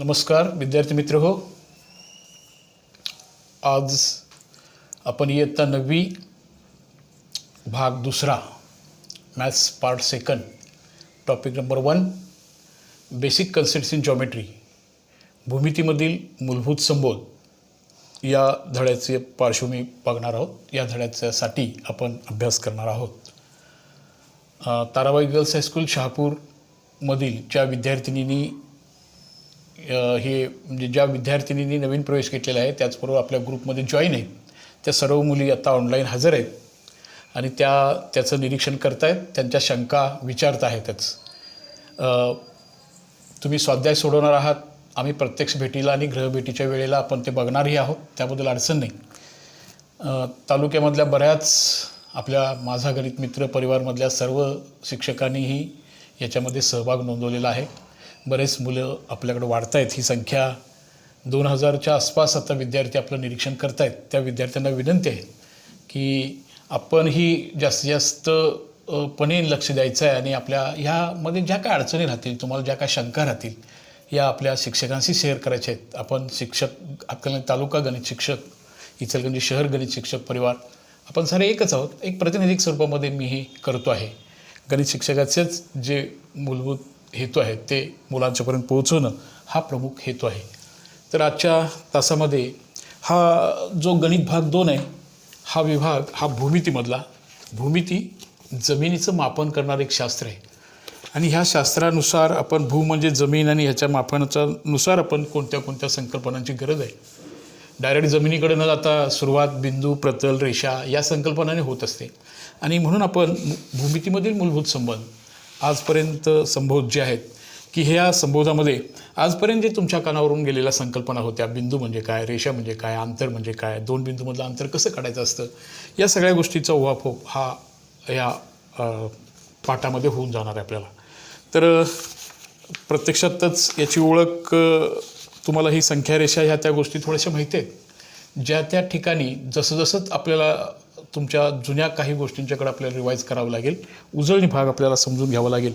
नमस्कार विद्यार्थी मित्र हो. आज आपण इयत्ता 9वी भाग दुसरा maths part second topic number 1 basic concepts in geometry भूमितीमधील मूलभूत संबोध या धड्याचे पार्श्वभूमी बघणार आहोत. या धड्याच्यासाठी आपण अभ्यास करणार आहोत. ताराबाई गर्ल्स हायस्कूल शहापूरमधील ज्या विद्यार्थिनींनी हे म्हणजे ज्या विद्यार्थिनींनी नवीन प्रवेश घेतलेला आहे त्याचबरोबर आपल्या ग्रुपमध्ये जॉईन आहेत त्या सर्व मुली आता ऑनलाईन हजर आहेत आणि त्याचं निरीक्षण करतायत, त्यांच्या शंका विचारत आहेतच. तुम्ही स्वाध्याय सोडवणार आहात. आम्ही प्रत्यक्ष भेटीला आणि ग्रहभेटीच्या वेळेला आपण ते बघणारही आहोत, त्याबद्दल अडचण नाही. तालुक्यामधल्या बऱ्याच आपल्या माझा गणित मित्र परिवारमधल्या सर्व शिक्षकांनीही याच्यामध्ये सहभाग नोंदवलेला आहे. बरेच मुलं आपल्याकडे वाढत आहेत. ही संख्या 2000च्या आसपास आता विद्यार्थी आपलं निरीक्षण करत आहेत. त्या विद्यार्थ्यांना विनंती आहे की आपणही जास्तीत जास्त पणे लक्ष द्यायचं आहे आणि आपल्या ह्यामध्ये ज्या काय अडचणी राहतील, तुम्हाला ज्या काय शंका राहतील, या आपल्या शिक्षकांशी शेअर करायच्या आहेत. आपण शिक्षक आपल्याला तालुका गणित शिक्षक, इचलकरंजी शहर गणित शिक्षक परिवार आपण सारे एकच आहोत. एक प्रातिनिधिक स्वरूपामध्ये मी हे करतो आहे. गणित शिक्षकाचेच जे मूलभूत हेतू आहे ते मुलांच्यापर्यंत पोहोचवणं हा प्रमुख हेतू आहे. तर आजच्या तासामध्ये हा जो गणित भाग 2 आहे, हा विभाग हा भूमितीमधला भूमिती जमिनीचं मापन करणारं एक शास्त्र आहे आणि ह्या शास्त्रानुसार आपण भू म्हणजे जमीन आणि ह्याच्या मापनाच्या नुसार आपण कोणत्या कोणत्या संकल्पनांची गरज आहे. डायरेक्ट जमिनीकडे न जाता सुरुवात बिंदू, प्रतल, रेषा या संकल्पनाने होत असते आणि म्हणून आपण भूमितीमधील मूलभूत संबंध आजपर्यंत संबोध जे आहेत की ह्या संबोधामध्ये आजपर्यंत जे तुमच्या कानावरून गेलेल्या संकल्पना होत्या, बिंदू म्हणजे काय, रेषा म्हणजे काय, अंतर म्हणजे काय, दोन बिंदूमधलं अंतर कसं काढायचं असतं, या सगळ्या गोष्टीचा उहापोह हा या पाठामध्ये होऊन जाणार आहे आपल्याला. तर प्रत्यक्षातच याची ओळख तुम्हाला ही संख्या रेषा ह्या त्या गोष्टी थोड्याशा माहिती आहेत. ज्या त्या ठिकाणी जसं जसंच आपल्याला तुमच्या जुन्या काही गोष्टींच्याकडे आपल्याला रिवाईज करावं लागेल, उजळणी भाग आपल्याला समजून घ्यावा लागेल.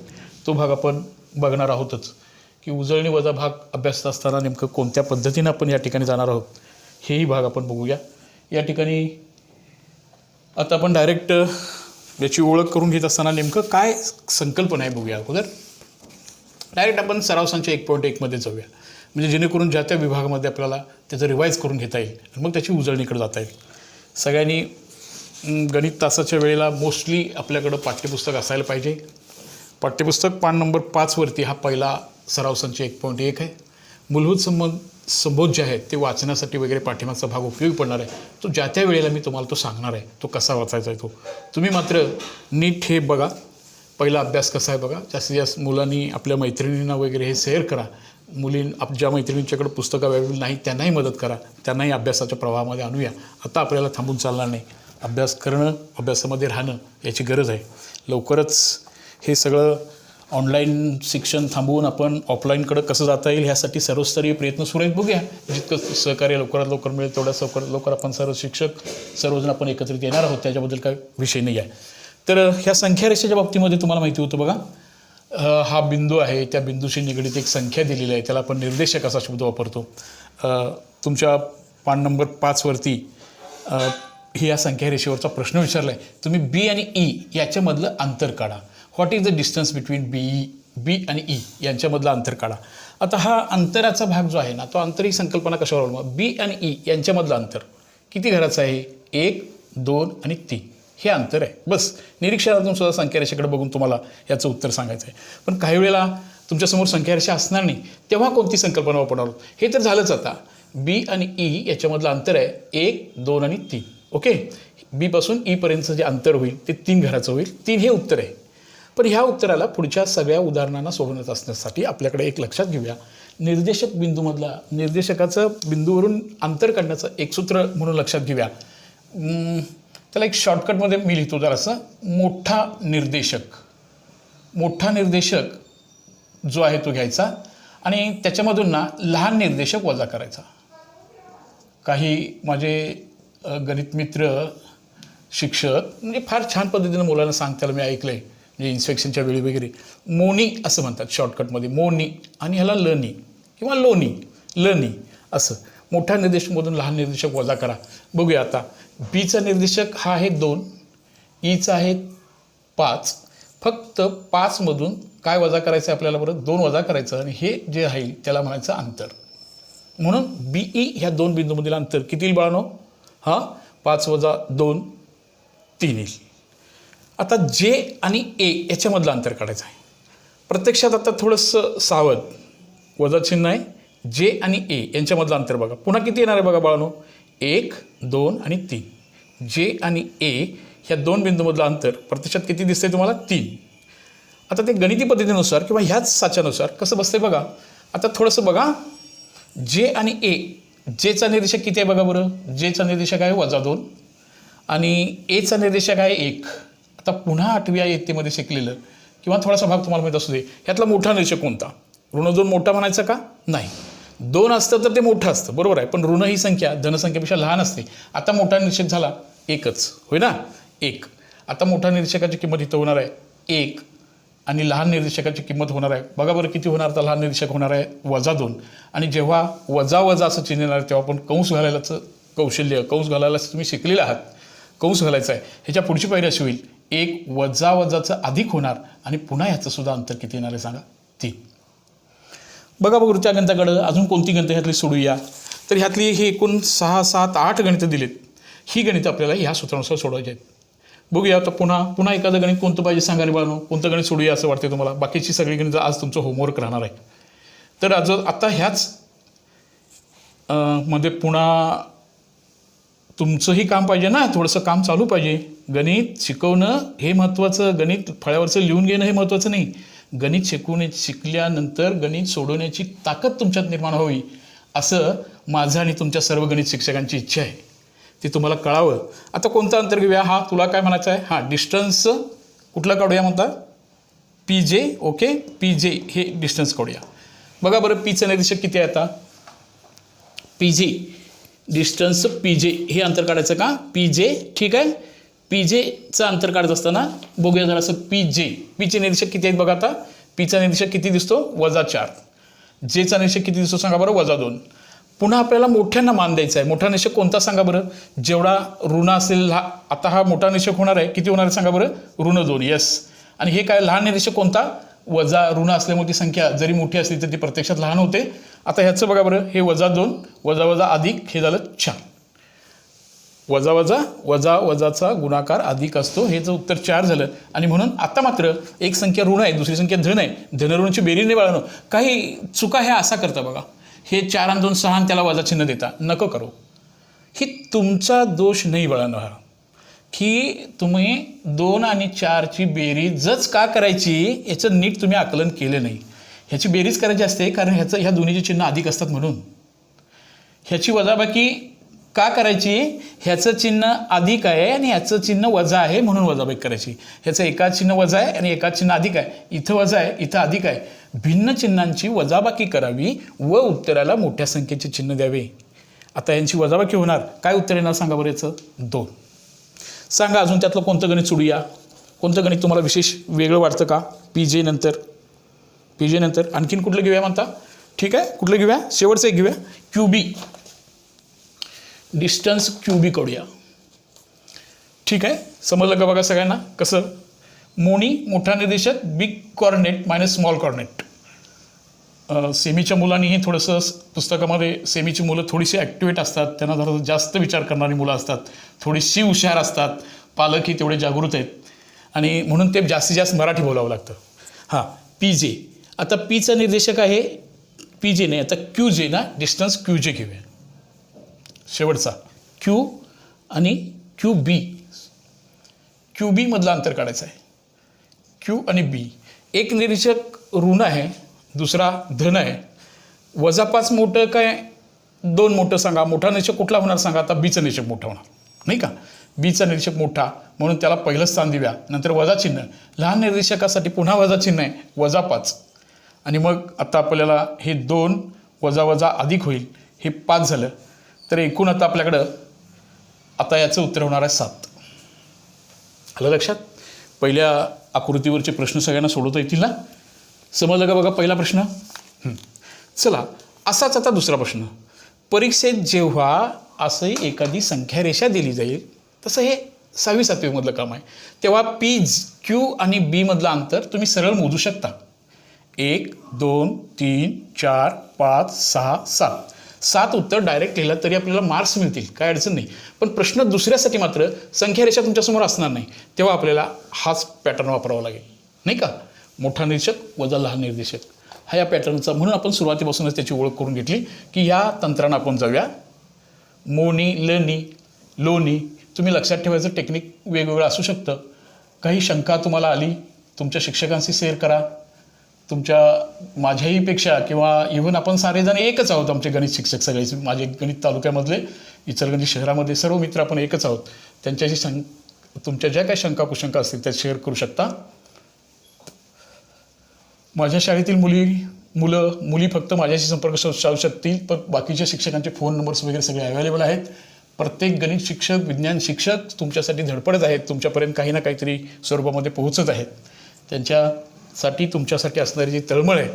तो भाग आपण बघणार आहोतच की उजळणी वजा भाग अभ्यासत असताना नेमकं कोणत्या पद्धतीनं आपण या ठिकाणी जाणार आहोत हेही भाग आपण बघूया. या ठिकाणी आता आपण डायरेक्ट याची ओळख करून घेत असताना नेमकं काय संकल्पना आहे बघूया. अगोदर डायरेक्ट आपण सराव संच 1.1 मध्ये जाऊया, म्हणजे जेणेकरून ज्या त्या विभागामध्ये आपल्याला त्याचं रिवाईज करून घेता येईल आणि मग त्याची उजळणीकडे जाता येईल. सगळ्यांनी गणित तासाच्या वेळेला मोस्टली आपल्याकडं पाठ्यपुस्तक असायला पाहिजे. पाठ्यपुस्तक पान नंबर 5 वरती हा पहिला सराव संच 1.1 आहे. मूलभूत संबोध जे आहेत ते वाचण्यासाठी वगैरे पाठिंबाचा भाग उपयोगी पडणार आहे. तो ज्या त्या वेळेला मी तुम्हाला तो सांगणार आहे, तो कसा वाचायचा आहे तो. तुम्ही मात्र नीट हे बघा, पहिला अभ्यास कसा आहे बघा. जास्तीत जास्त मुलांनी आपल्या मैत्रिणींना वगैरे हे शेअर करा. ज्या मैत्रिणींच्याकडे पुस्तकं अवेलेबल नाही त्यांनाही मदत करा, त्यांनाही अभ्यासाच्या प्रवाहामध्ये आणूया. आता आपल्याला थांबून चालणार नाही. अभ्यास करणं, अभ्यासामध्ये राहणं याची गरज आहे. लवकरच हे सगळं ऑनलाईन शिक्षण थांबवून आपण ऑफलाईनकडं कसं जाता येईल ह्यासाठी सर्वस्तरीय प्रयत्न सुरू आहेत. बघूया जितकं सहकार्य लवकरात लवकर मिळेल तेवढ्या लवकर आपण सर्व शिक्षक सर्वजण आपण एकत्रित येणार आहोत. त्याच्याबद्दल काही विषय नाही आहे. तर ह्या संख्या रेषेच्या बाबतीमध्ये तुम्हाला माहिती होतं बघा, हा बिंदू आहे, त्या बिंदूशी निगडीत एक संख्या दिलेली आहे, त्याला आपण निर्देशक असा शब्द वापरतो. तुमच्या पान नंबर 5 वरती ही या संख्या रेषेवरचा प्रश्न विचारला आहे. तुम्ही बी आणि ई याच्यामधलं अंतर काढा. What is the distance between B आणि ई यांच्यामधलं अंतर काढा. आता हा अंतराचा भाग जो आहे ना, तो अंतर ही संकल्पना कशावर अवलंबून, बी आणि ई यांच्यामधलं अंतर किती घराचं आहे, 1, 2 आणि 3 हे अंतर आहे. बस निरीक्षणातून सुद्धा संख्या रेषेकडे बघून तुम्हाला याचं उत्तर सांगायचं आहे. पण काही वेळेला तुमच्यासमोर संख्या रेषा असणार नाही, तेव्हा कोणती संकल्पना वापरणार हे तर झालंच. आता बी आणि ई याच्यामधलं अंतर आहे 1, 2 आणि 3. ओके, बीपासून ईपर्यंतचं जे अंतर होईल ते 3 घराचं होईल. 3 हे उत्तर आहे. पण ह्या उत्तराला पुढच्या सगळ्या उदाहरणांना सोडवण्यात असण्यासाठी आपल्याकडे एक लक्षात घेऊया. निर्देशक बिंदूमधला निर्देशकाचं बिंदूवरून अंतर काढण्याचं एक सूत्र म्हणून लक्षात घेऊया. त्याला एक शॉर्टकटमध्ये मी लिहितो जरासं. मोठा निर्देशक जो आहे तो घ्यायचा आणि त्याच्यामधून ना लहान निर्देशक वजा करायचा. काही माझे गणित मित्र शिक्षक म्हणजे फार छान पद्धतीनं मुलांना सांगताना मी ऐकलं आहे, म्हणजे इन्स्पेक्शनच्या वेळी वगैरे मोनी असं म्हणतात शॉर्टकटमध्ये, मोनी आणि ह्याला लनी. किंवा लोणी लनी असं. मोठ्या निर्देशकमधून लहान निर्देशक वजा करा. बघूया आता. बीचा निर्देशक हा आहे 2, ईचा आहे 5. फक्त 5मधून काय वजा करायचं आहे आपल्याला बरं? 2 वजा करायचं आणि हे जे राहील त्याला म्हणायचं अंतर. म्हणून BE ह्या 2 बिंदूमधील अंतर किती येईल बाळांनो? 5 वजा 2 3 येईल. आता J आणि A याच्यामधलं अंतर काढायचं आहे. प्रत्यक्षात आता थोडंसं सावध, वजा चिन्ह आहे. J आणि A यांच्यामधलं अंतर बघा. पुन्हा किती येणार आहे बघा बाळांनो? 1 2 आणि 3. J आणि A ह्या 2 बिंदूमधलं अंतर प्रत्यक्षात किती दिसतंय तुम्हाला? 3. आता ते गणिती पद्धतीनुसार किंवा ह्याच साच्यानुसार कसं बसतंय बघा. आता थोडंसं बघा. J आणि A, Jचा निर्देशक किती आहे बघा बरं? Jचा निर्देशक आहे -2 आणि Aचा निर्देशक आहे 1. आता पुन्हा 8व्या इयत्तेमध्ये शिकलेलं किंवा थोडासा भाग तुम्हाला माहीत असू दे, ह्यातला मोठा निर्देशक कोणता? ऋण 2 मोठा म्हणायचं का? नाही. 2 असतं तर ते मोठं असतं, बरोबर आहे. पण ऋण ही संख्या धनसंख्येपेक्षा लहान असते. आता मोठा निर्देशक झाला 1च, होय ना? 1. आता मोठा निर्देशकाची किंमत इथं होणार आहे 1 आणि लहान निर्देशकाची किंमत होणार आहे बघा बरं किती होणार? तर लहान निर्देशक होणार आहे -2. आणि जेव्हा वजा वजा असं चिन्ह येणार तेव्हा आपण कंस घालायलाचं कौशल्य, कंस घालायला तुम्ही शिकलेले आहात. कंस घालायचा आहे. ह्याच्या पुढची पायरी अशी होईल, 1 वजा वजाचं अधिक होणार आणि पुन्हा ह्याचं सुद्धा अंतर किती येणार आहे सांगा? 3. बघा बघू त्या गणिताकडं अजून कोणती गणितं ह्यातली सोडूया. तर ह्यातली हे एकूण 6 7 8 गणितं दिलीत. ही गणितं आपल्याला ह्या सूत्रानुसार सोडवायची आहेत. बघूया आता पुन्हा एखादं गणित कोणतं पाहिजे सांगा रे बाळांनो. कोणतं गणित सोडूया असं वाटते तुम्हाला? बाकीची सगळी गणितं आज तुमचं होमवर्क राहणार आहे. तर आता ह्याच मध्ये पुन्हा तुमचंही काम पाहिजे ना, थोडंसं काम चालू पाहिजे. गणित शिकवणं हे महत्त्वाचं, गणित फळ्यावरचं लिहून घेणं हे महत्त्वाचं नाही. गणित शिकल्यानंतर गणित सोडवण्याची ताकद तुमच्यात निर्माण व्हावी असं माझं आणि तुमच्या सर्व गणित शिक्षकांची इच्छा आहे. ते तुम्हाला कळावं. आता कोणतं अंतर घेऊया? तुला काय म्हणायचं आहे? डिस्टन्स कुठला काढूया म्हणता? PJ. ओके, PJ हे डिस्टन्स काढूया. बघा बरं पीचं निर्देशक किती आहे आता? PJ डिस्टन्स PJ हे अंतर काढायचं का? PJ ठीक आहे. PJचं अंतर काढत असताना बघूया जरासं पीचे निर्देशक किती आहेत बघा. आता पीचा निर्देशक किती दिसतो? -4. Jचा निर्देशक किती दिसतो सांगा बरं? -2. पुन्हा आपल्याला मोठ्यांना मान द्यायचा आहे. मोठा निर्देशक कोणता सांगा बरं? जेवढा ऋण असेल आता हा मोठा निर्देशक होणार आहे. किती होणार आहे सांगा बरं? -2. यस. आणि हे काय लहान निर्देशक कोणता? वजा. ऋण असल्यामुळे ती संख्या जरी मोठी असली तर ती प्रत्यक्षात लहान होते. आता ह्याचं बघा बरं, हे -2 वजा वजा अधिक हे झालं 4. वजा वजा वजा वजाचा गुणाकार अधिक असतो. हे जर उत्तर 4 झालं. आणि म्हणून आता मात्र एक संख्या ऋण आहे, दुसरी संख्या धन आहे. धनऋणाची बेरीज नाही बाळांनो. काही चुका ह्या असा करता बघा. हे 4 आणि 2 6 आणि त्याला वजा चिन्ह देता. नको करू. ही तुमचा दोष नाही बाळांनो हा, की तुम्ही 2 आणि 4ची बेरीजच का करायची याचं नीट तुम्ही आकलन केलं नाही. ह्याची बेरीज करायची असते कारण ह्या दोन्हीचे चिन्ह अधिक असतात म्हणून. ह्याची वजाबाकी का करायची? ह्याचं चिन्ह अधिक आहे आणि ह्याचं चिन्ह वजा आहे म्हणून वजाबाकी करायची. ह्याचं एकाच चिन्ह वजा आहे आणि एकाच चिन्ह अधिक आहे. इथं वजा आहे, इथं अधिक आहे. भिन्न चिन्हांची वजाबाकी करावी व उत्तराला मोठ्या संख्येचे चिन्ह द्यावे. आता यांची वजाबाकी होणार. काय उत्तर येणार सांगा बरं याचं? 2. सांगा अजून त्यातलं कोणतं गणित सोडूया? कोणतं गणित तुम्हाला विशेष वेगळं वाटतं का? PJ नंतर आणखीन कुठलं घेऊया म्हणता? ठीक आहे, कुठलं घेऊया? शेवटचं एक घेऊया. QB डिस्टन्स QB काढूया. ठीक आहे, समजलं का बघा सगळ्यांना? कसं मोनी मोठा निर्देशक, big coordinate minus small coordinate. सेमीच्या मुलांनीही थोडंसं पुस्तकामध्ये सेमीची मुलं थोडीशी ॲक्टिवेट असतात, त्यांना जरा जास्त विचार करणारी मुलं असतात, थोडीशी हुशार असतात, पालकही तेवढे जागृत आहेत आणि म्हणून ते जास्तीत जास्त मराठी बोलावं लागतं. PJ. आता पीचा निर्देशक आहे PJ नाही, आता QJ ना, डिस्टन्स QJ घेऊया. शेवटचा Q आणि QB. QB मधलं अंतर काढायचं आहे. Q आणि B. एक निर्देशक ऋण आहे, दुसरा धन आहे. -5 मोठं काय 2 मोठं सांगा? मोठा निर्देशक कुठला होणार सांगा? आता Bचं निर्देशक मोठा होणार नाही का? Bचा निर्देशक मोठा म्हणून त्याला पहिलं स्थान देऊया. नंतर वजा चिन्ह. लहान निर्देशकासाठी पुन्हा वजा चिन्ह आहे, -5. आणि मग आता आपल्याला हे 2 वजा वजा अधिक होईल, हे 5 झालं. तर एकूण आता आपल्याकडं आता याचं उत्तर होणार आहे 7. आलं लक्षात? पहिल्या आकृतीवरचे प्रश्न सगळ्यांना सोडवता येतील ना? समजलं का बघा पहिला प्रश्न? चला असाच आता दुसरा प्रश्न, परीक्षेत जेव्हा असं एखादी संख्या रेषा दिली जाईल, तसं हे 6वी-7वीमधलं काम आहे, तेव्हा पी क्यू आणि बी मधलं अंतर तुम्ही सरळ मोजू शकता. 1 2 3 4 5 6 7 7 उत्तर डायरेक्ट लिहिलं तरी आपल्याला मार्क्स मिळतील, काय अडचण नाही. पण प्रश्न दुसऱ्यासाठी मात्र संख्या रेषा तुमच्यासमोर असणार नाही, तेव्हा आपल्याला हाच पॅटर्न वापरावा लागेल, नाही का. मोठा निरीक्षक वजा लहान निर्देशक हा या पॅटर्नचा, म्हणून आपण सुरुवातीपासूनच त्याची ओळख करून घेतली की या तंत्रानं आपण जाऊया. मोनी लनी लोनी, तुम्ही लक्षात ठेवायचं टेक्निक वेगवेगळं असू शकतं. काही शंका तुम्हाला आली, तुमच्या शिक्षकांशी शेअर करा. तुमच्या माझ्याहीपेक्षा किंवा इव्हन आपण सारेजण एकच आहोत, आमचे गणित शिक्षक सगळेच, माझे गणित तालुक्यामधले, इचलकरंजी शहरामध्ये सर्व मित्र आपण एकच आहोत. त्यांच्याशी तुमच्या ज्या काही शंका कुशंका असतील त्या शेअर करू शकता. माझ्या शाळेतील मुली फक्त माझ्याशी संपर्क साधू शकतील, पण बाकीच्या शिक्षकांचे फोन नंबर्स वगैरे सगळे अवेलेबल आहेत. प्रत्येक गणित शिक्षक, विज्ञान शिक्षक तुमच्यासाठी धडपडत आहेत, तुमच्यापर्यंत काही ना काहीतरी स्वरूपामध्ये पोहोचत आहेत. त्यांच्यासाठी तुमच्यासाठी असणारी जी तळमळ आहे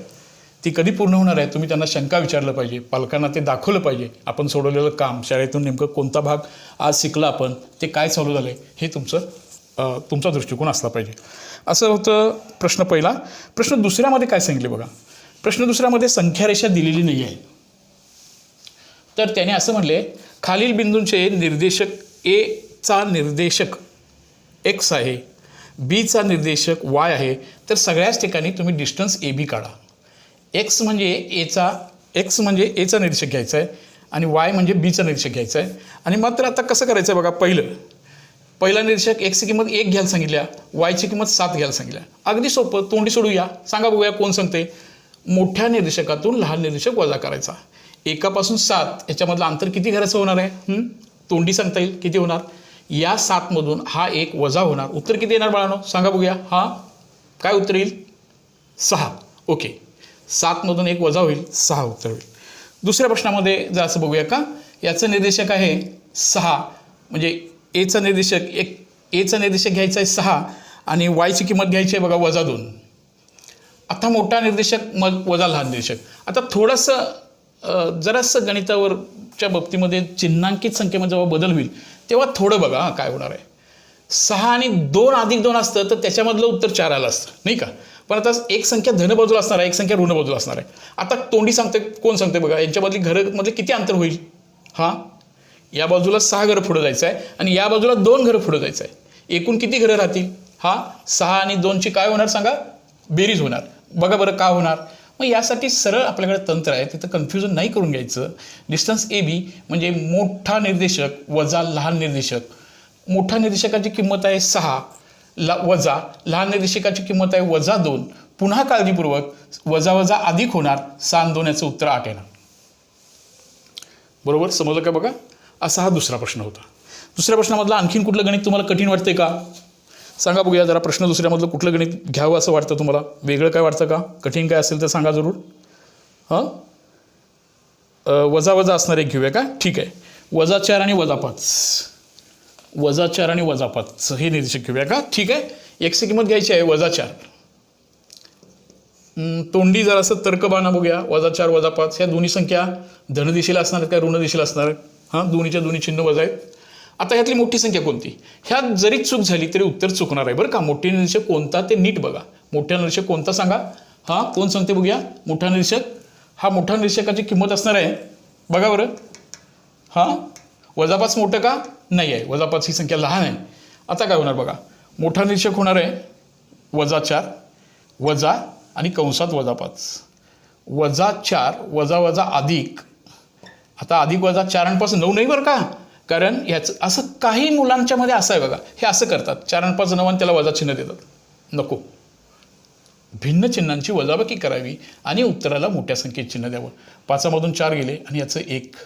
ती कधी पूर्ण होणार आहे, तुम्ही त्यांना शंका विचारलं पाहिजे, पालकांना ते दाखवलं पाहिजे. आपण सोडवलेलं काम, शाळेतून नेमकं कोणता भाग आज शिकला आपण, ते काय चालू झालं आहे, हे तुमचा दृष्टिकोन असला पाहिजे. असं होतं प्रश्न पहिला. प्रश्न दुसऱ्यामध्ये काय सांगितले बघा. प्रश्न दुसऱ्यामध्ये संख्यारेषा दिलेली नाही आहे, तर त्याने असं म्हणले, खालील बिंदूंचे निर्देशक एचा निर्देशक एक्स आहे, बीचा निर्देशक वाय आहे, तर सगळ्याच ठिकाणी तुम्ही डिस्टन्स ए बी काढा. एक्स म्हणजे एचा निरीक्षक घ्यायचा आहे आणि वाय म्हणजे बीचा निरीक्षक घ्यायचा आहे. आणि मात्र आता कसं करायचं आहे बघा. पहिला निरीक्षक एक्सची किंमत 1 घ्यायला सांगितल्या, वायची किंमत 7 घ्यायला सांगितल्या. अगदी सोपं, तोंडी सोडूया. सांगा बघूया कोण सांगते. मोठ्या निर्देशकातून लहान निर्देशक वजा करायचा. 1 7 याच्यामधलं अंतर किती घराचं होणार आहे, तोंडी सांगता येईल किती होणार. या 7 मधून हा 1 वजा होणार. उत्तर किती येणार बाळांनो, सांगा बघूया. काय उत्तर येईल, 6. ओके, 7 मधून 1 वजा होईल, 6 उत्तर होईल. दुसऱ्या प्रश्नामध्ये जर असं बघूया का, याचं निर्देशक आहे 6, म्हणजे एचा निर्देशक घ्यायचा आहे 6 आणि वायची किंमत घ्यायची आहे बघा -2. आता मोठा निर्देशक मग वजा लहान निर्देशक. आता थोडंसं जरासं गणितावरच्या बाबतीमध्ये चिन्हांकित संख्येमध्ये जेव्हा बदल होईल तेव्हा थोडं बघा काय होणार आहे. 6 आणि 2 अधिक 2 असतं तर त्याच्यामधलं उत्तर 4 आलं असतं, नाही का. पण आता एक संख्या धन बाजूला असणार आहे, एक संख्या ऋण बाजूला असणार आहे. आता तोंडी सांगते, कोण सांगते बघा, यांच्यामधली घरामध्ये किती अंतर होईल. या बाजूला 6 घरं पुढं जायचं आहे आणि या बाजूला 2 घरं पुढं जायचं आहे. एकूण किती घरं राहतील. 6 आणि 2ची काय होणार सांगा, बेरीज होणार. बघा बरं का होणार. मग यासाठी सरळ आपल्याकडे तंत्र आहे, तिथं कन्फ्युजन नाही करून घ्यायचं. डिस्टन्स ए बी म्हणजे मोठा निर्देशक वजा लहान निर्देशक. मोठ्या निर्देशकाची किंमत आहे 6 वजा लहान निर्देशकाची किंमत आहे -2. पुन्हा काळजीपूर्वक वजा वजा अधिक होणार, 6 आणि 2 याचं उत्तर 8 येणार. बरोबर समजलं का बघा. असा हा दुसरा प्रश्न होता. दुसऱ्या प्रश्नामधला आणखीन कुठलं गणित तुम्हाला कठीण वाटतंय का, सांगा बघूया जरा. प्रश्न दुसऱ्यामधलं कुठलं गणित घ्यावं असं वाटतं तुम्हाला, वेगळं काय वाटतं का, कठीण काय असेल तर सांगा जरूर. वजा वजा असणार एक घेऊया का, ठीक आहे. -4 आणि -5, -4 आणि -5 हे निर्देशक घेऊया का, ठीक आहे. एक्सची किंमत घ्यायची आहे -4. तोंडी जरासं तर्क बाणा बघूया. -4 -5 ह्या दोन्ही संख्या धन दिशेला असणार आहेत काय ऋण दिशेला असणार आहेत. दोन्हीच्या दोन्ही चिन्ह वजा आहेत. आता ह्यातली मोठी संख्या कोणती, ह्यात जरी चूक झाली तरी उत्तर चुकणार आहे बरं का. मोठे निरीक्षक कोणता ते नीट बघा. मोठ्या निरीक्षक कोणता सांगा. कोण सांगते बघूया. मोठा निरीक्षक, मोठ्या निरीक्षकाची किंमत असणार आहे बघा बरं. -5 मोठं का नाही आहे, -5 ही संख्या लहान आहे. आता काय होणार बघा. मोठा निरीक्षक होणार आहे -4 वजा आणि कंसात -5 -4 वजा वजा अधिक. आता अधिक वजा 4 आणि 5 9 नाही बरं का, कारण याचं असं काही मुलांच्या मध्ये असं आहे बघा, हे असं करतात 4 आणि 5 9 आणि त्याला वजा चिन्ह देतात. नको, भिन्न चिन्हांची वजाबाकी करावी आणि उत्तराला मोठ्या संख्येत चिन्ह द्यावं. 5 मधून 4 गेले आणि याचं 1.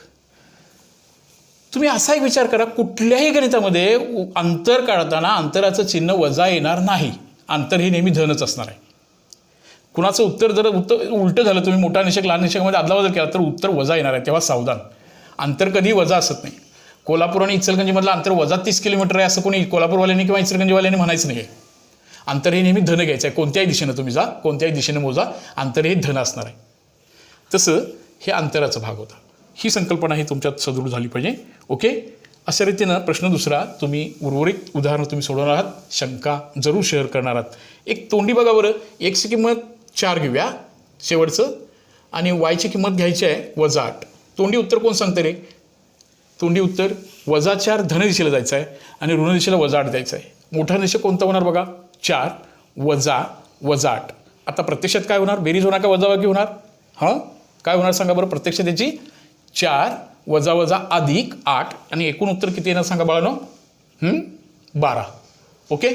तुम्ही असा एक विचार करा, कुठल्याही गणितामध्ये अंतर काढताना अंतराचं चिन्ह वजा येणार नाही. अंतर हे नेहमी धनच असणार आहे. कुणाचं उत्तर जर उलटं झालं, तुम्ही मोठा निरीक्षक लहान निरीक्षकामध्ये अदलाबदल केला तर उत्तर वजा येणार आहे. तेव्हा सावधान. अंतर कधी वजा असत नाही. कोल्हापूर आणि इचलकरंजीमधलं अंतर वजा 30 किलोमीटर आहे असं कोणी कोल्हापूरवाल्यांनी किंवा इचलकरंजीवाल्यांनी म्हणायचं नाही आहे. अंतर हे नेहमी धन घ्यायचं आहे. कोणत्याही दिशेनं तुम्ही जा, कोणत्याही दिशेनं मोजा, अंतर हे धन असणार आहे. तसं हे अंतराचा भाग होता. ही संकल्पना ही तुमच्यात सदृढ झाली पाहिजे. ओके. अशा रीतीनं प्रश्न दुसरा तुम्ही उर्वरित उदाहरणं तुम्ही सोडवणार आहात, शंका जरूर शेअर करणार आहात. एक तोंडी बघा बरं. एक्सची किंमत 4 घेऊया शेवटचं, आणि वायची किंमत घ्यायची आहे -8. तोंडी उत्तर कोण सांगते रे? तोंडी उत्तर -4 धन दिशेला जायचं आहे आणि ऋण दिशेला -8 द्यायचं आहे. मोठा दिशा कोणता होणार बघा? 4 -8. आता प्रत्यक्षात काय होणार? बेरीज होणार का वजाबाकी होणार? हां, काय होणार सांगा बरं प्रत्यक्षात त्याची? 4 वजा अधिक 8, आणि एकूण उत्तर किती येणार सांगा बाळांनो? 12. ओके.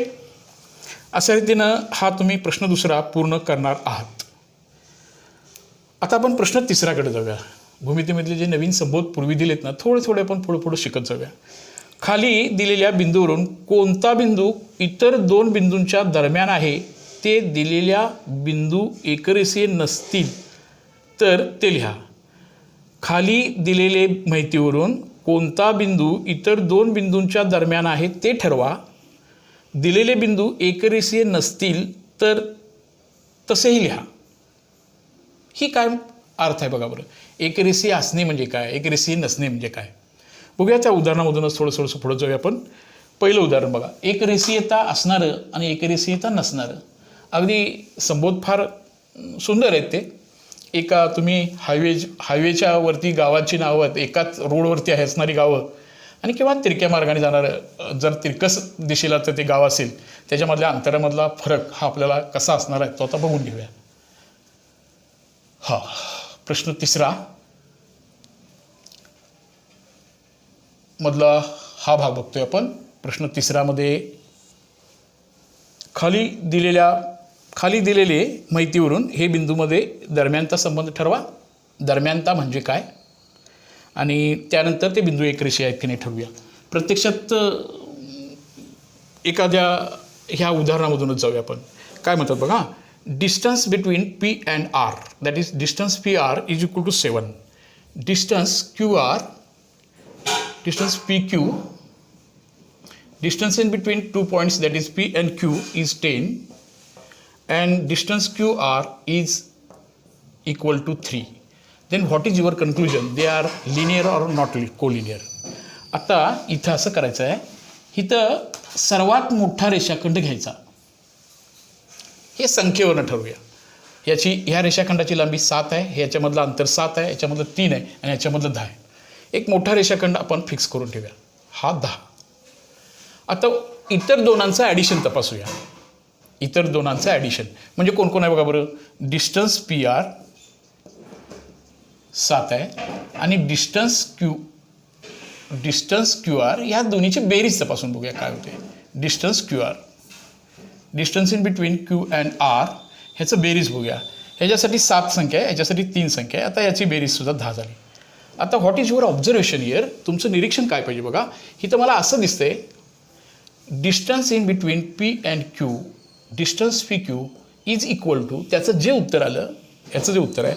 अशा रीतीनं हा तुम्ही प्रश्न दुसरा पूर्ण करणार आहात. आता आपण प्रश्न तिसऱ्याकडे जाऊया. भूमितीमधले जे नवीन संबोध पूर्वी दिलेत ना, थोडे आपण पुढे शिकत जाऊया. खाली दिलेल्या बिंदूवरून कोणता बिंदू इतर 2 बिंदूंच्या दरम्यान आहे ते दिलेल्या बिंदू एकरेषीय नसतील तर ते लिहा. खाली दिलेले माहितीवरून कोणता बिंदू इतर 2 बिंदूंच्या दरम्यान आहे ते ठरवा. दिलेले बिंदू एकरेषीय नसतील तर तसेही लिहा. ही काय अर्थ आहे बघा बरं. एकरेषीय असणे म्हणजे काय, एकरेषीय नसणे म्हणजे काय, बघूया. त्या उदाहरणामधूनच थोडंसं पुढे जाऊया आपण. पहिलं उदाहरण बघा. एकरेषीयता असणारं आणि एकरेषीयता नसणारं. अगदी संबोध फार सुंदर आहेत ते. एका तुम्ही हायवेच्या वरती गावाची नावं आहेत, एकाच रोडवरती असणारी गावं, आणि किंवा तिरक्या मार्गाने जाणारं, जर तिरकस दिशेला तर ते गाव असेल, त्याच्यामधल्या अंतरामधला फरक हा आपल्याला कसा असणार आहे तो आता बघून घेऊया. हा प्रश्न तिसरा मधला हा भाग बघतोय आपण. प्रश्न तिसऱ्यामध्ये खाली दिलेले माहितीवरून हे बिंदूमध्ये दरम्यानचा संबंध ठरवा. दरम्यानता म्हणजे काय, आणि त्यानंतर ते बिंदू एकरेषीय आहेत की नाही ठरवूया. प्रत्यक्षात एखाद्या ह्या उदाहरणामधूनच जाऊया आपण. काय म्हणतात बघा. Distance between P and R, that is distance PR is equal to 7. Distance PQ, distance in between 2 points, that is P and Q, is 10, and distance QR is equal to 3. Then what is your conclusion? They are linear or not collinear? आता इथं असं करायचं आहे. इथं सर्वात मोठा रेषाखंड घ्यायचा. हे संख्येवरनं ठरवूया. ह्या रेषाखंडाची लांबी 7 आहे, ह्याच्यामधलं अंतर 7 आहे, याच्यामधलं 3 आहे, आणि याच्यामधलं 10 आहे. एक मोठा रेषाखंड आपण फिक्स करून ठेवूया, हा 10. आता इतर दोनांचं ॲडिशन तपासूया. इतर दोनांचं ॲडिशन म्हणजे कोण कोण आहे बघा बरं. डिस्टन्स PR 7 आहे, आणि डिस्टन्स QR, ह्या दोन्हीची बेरीज तपासून बघूया काय होते. Distance QR, distance in between Q and R, ह्याचं बेरीज बघूया. ह्याच्यासाठी 7 संख्या आहे, ह्याच्यासाठी 3 संख्या आहे. आता याची बेरीजसुद्धा 10 झाली. आता what is your observation here? तुमचं निरीक्षण काय पाहिजे बघा. इथं मला असं दिसतंय, distance in between P and Q, distance PQ is equal to, त्याचं जे उत्तर आलं, याचं जे उत्तर आहे,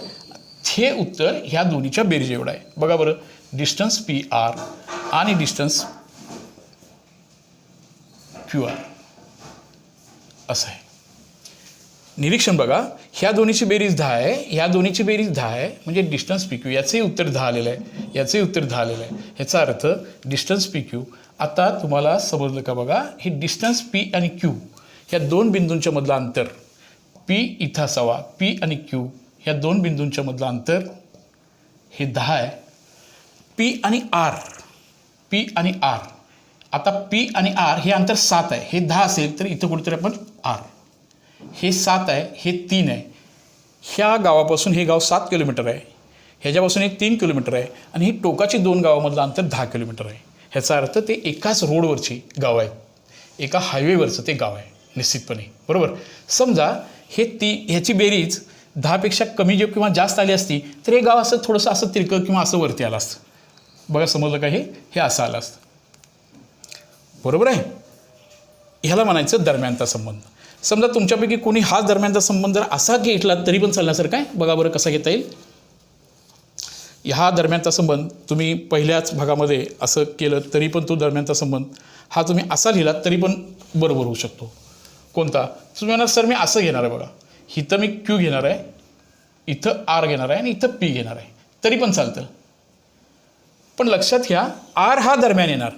हे उत्तर ह्या दोन्हीच्या बेरीज एवढं आहे. बघा बरं. डिस्टन्स PR आणि डिस्टन्स QR असं आहे. निरीक्षण बघा. ह्या दोन्हीची बेरीज 10 आहे, ह्या दोन्हीची बेरीज 10 आहे, म्हणजे डिस्टन्स PQ, याचंही उत्तर 10 आलेलं आहे, याचंही उत्तर 10 आलेलं आहे. ह्याचा अर्थ डिस्टन्स PQ. आता तुम्हाला समजलं का बघा. हे डिस्टन्स P आणि Q, ह्या 2 बिंदूंच्या मधलं अंतर, P इथं असावा, P आणि Q ह्या 2 बिंदूंच्या मधलं अंतर हे 10 आहे. P आणि R, आता P आणि R हे अंतर 7 आहे. हे 10 असेल तर इथं कुठेतरी आपण R, हे 7 आहे, हे 3 आहे. ह्या गावापासून हे गाव 7 किलोमीटर आहे, ह्याच्यापासून हे 3 किलोमीटर आहे, आणि ही टोकाची 2 गावामधलं अंतर 10 किलोमीटर आहे. ह्याचा अर्थ ते एकाच रोडवरची गाव आहेत, एका हायवेवरचं ते गाव आहे निश्चितपणे. बरोबर. समजा ह्याची बेरीज 10पेक्षा कमी जे किंवा जास्त आली असती तर हे गाव असं थोडंसं असं तिरकं किंवा असं वरती आलं असतं. बघा समजलं का. हे असं आलं असतं. बरोबर आहे. ह्याला म्हणायचं दरम्यानचा संबंध. समजा तुमच्यापैकी कोणी हा दरम्यानचा संबंध जर असा घेतला तरी पण चालण्यासारखं आहे. बघा बरं कसा घेता येईल. हा दरम्यानचा संबंध तुम्ही पहिल्याच भागामध्ये असं केलं तरी पण तो दरम्यानचा संबंध हा तुम्ही असा लिहिला तरी पण बरोबर होऊ शकतो. कोणता? तुम्ही म्हणणार सर मी असं घेणार आहे बघा. इथं मी Q घेणार आहे, इथं R घेणार आहे, आणि इथं P घेणार आहे. तरी पण चालतं. पण लक्षात घ्या, आर हा दरम्यान येणार.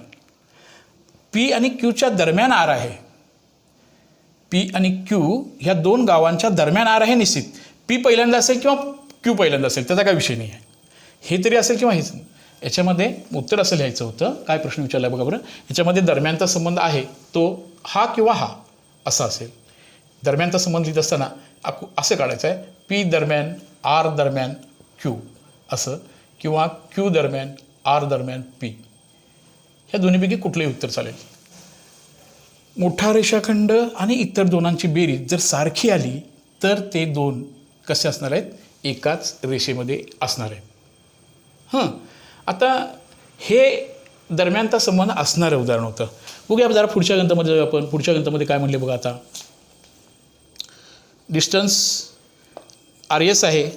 पी आणि क्यूच्या दरम्यान आर आहे. पी आणि क्यू ह्या दोन गावांच्या दरम्यान आर आहे निश्चित. पी पहिल्यांदा असेल किंवा क्यू पहिल्यांदा असेल, त्याचा काय विषय नाही आहे. हे तरी असेल किंवा हेच. याच्यामध्ये उत्तर असं लिहायचं होतं. काय प्रश्न विचारला बघा बरं. याच्यामध्ये दरम्यानचा संबंध आहे तो हा किंवा हा असा असेल. दरम्यानचा संबंध लिहित असताना असं काढायचं आहे, पी दरम्यान आर दरम्यान क्यू असं, किंवा क्यू दरम्यान आर दरम्यान पी. ह्या दोन्हीपैकी कुठलंही उत्तर चालेल. मोठा रेषाखंड आणि इतर दोनांची बेरीज जर सारखी आली तर ते दोन कसे असणार आहेत, एकाच रेषेमध्ये असणार आहेत. आता हे दरम्यानचा संबंध असणारं उदाहरण होतं. बघूया जरा पुढच्या गणितामध्ये जाऊया आपण. पुढच्या गणितामध्ये काय म्हणले बघा. आता डिस्टन्स आर एस आहे,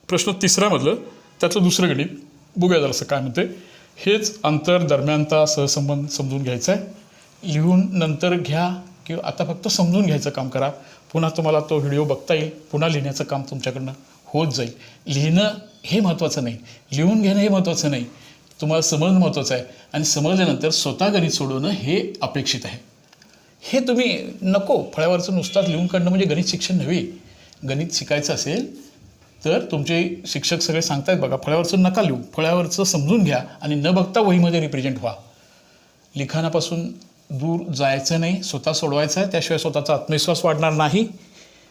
प्रश्न तिसऱ्यामधलं त्यातलं दुसरं गणित बघूया जरासं काय म्हणते. हेच अंतर दरम्यानचा सहसंबंध समजून घ्यायचं आहे. लिहून नंतर घ्या किंवा आता फक्त समजून घ्यायचं काम करा. पुन्हा तुम्हाला तो व्हिडिओ बघता येईल, पुन्हा लिहिण्याचं काम तुमच्याकडनं होत जाईल. लिहिणं हे महत्त्वाचं नाही, लिहून घेणं हे महत्त्वाचं नाही, तुम्हाला समजणं महत्त्वाचं आहे. आणि समजल्यानंतर स्वतः गणित सोडवणं हे अपेक्षित आहे. हे तुम्ही नको फळ्यावरचं नुसताच लिहून काढणं म्हणजे गणित शिक्षण नव्हे. गणित शिकायचं असेल तर तुमचे शिक्षक सगळे सांगतायत बघा, फळ्यावरचं नका लिहू, फळ्यावरचं समजून घ्या आणि न बघता वहीमध्ये रिप्रेझेंट व्हा. लिखाणापासून दूर जायचं नाही, स्वतः सोडवायचं आहे, त्याशिवाय स्वतःचा आत्मविश्वास वाढणार नाही.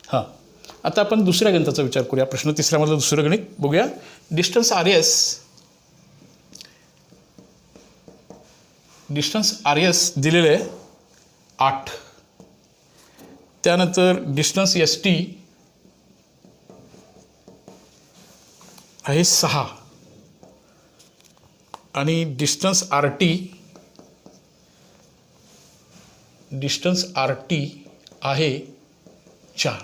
आता आपण दुसऱ्या गणिताचा विचार करूया. प्रश्न तिसऱ्यामधलं दुसरं गणित बघूया. डिस्टन्स आर एस दिलेलं आहे 8. त्यानंतर डिस्टन्स एस टी आहे 6 आणि डिस्टन्स आर टी आहे 4.